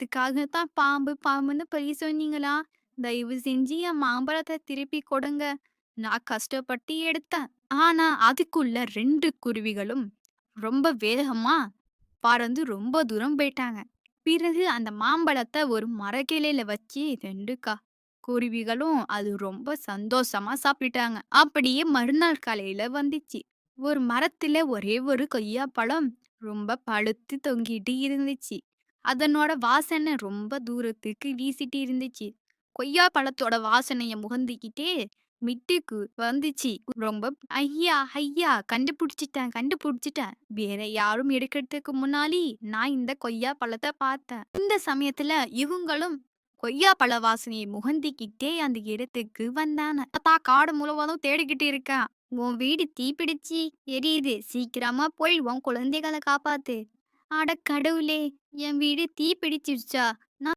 பழத்துக்காக தான் பாம்பு பாம்புன்னு பொய் சொன்னீங்களா? தயவு செஞ்சு என் மாம்பழத்த திருப்பி கொடுங்க. நான் கஷ்டப்பட்டு எடுத்தேன். ஆனா, அதுக்குள்ள 2 குருவிகளும் ரொம்ப வேகமா பறந்து ரொம்ப தூரம் போயிட்டாங்க. பிறகு அந்த மாம்பழத்த ஒரு மரக்கிளையில வச்சு 2 குருவிகளும் அது ரொம்ப சந்தோஷமா சாப்பிட்டாங்க. அப்படியே மறுநாள் காலையில வந்துச்சு. ஒரு மரத்துல ஒரே ஒரு கொய்யா பழம் ரொம்ப பழுத்து தொங்கிட்டு இருந்துச்சு. அதனோட வாசனை ரொம்ப தூரத்துக்கு வீசிட்டு இருந்துச்சு. கொய்யா பழத்தோட வாசனைய முகந்துக்கிட்டே மிட்டுக்கு வந்துச்சு. ரொம்ப ஐயா! ஐயா! கண்டுபிடிச்சுட்டேன், கண்டுபிடிச்சுட்டேன். வேற யாரும் எடுக்கிறதுக்கு முன்னாடி நான் இந்த கொய்யா பழத்த பார்த்தேன். இந்த சமயத்துல இவங்களும் கொய்யா பழ வாசனைய முகந்திக்கிட்டே அந்த இடத்துக்கு வந்தாங்க. "தாத்தா காடு முழுவதும் தேடிக்கிட்டு இருக்கேன். உன் வீடு தீப்பிடிச்சு எரியுது. சீக்கிரமா போய் உன் குழந்தைகள காப்பாத்து." அட கடவுளே! என் வீடு தீப்பிடிச்சிருச்சா? நான்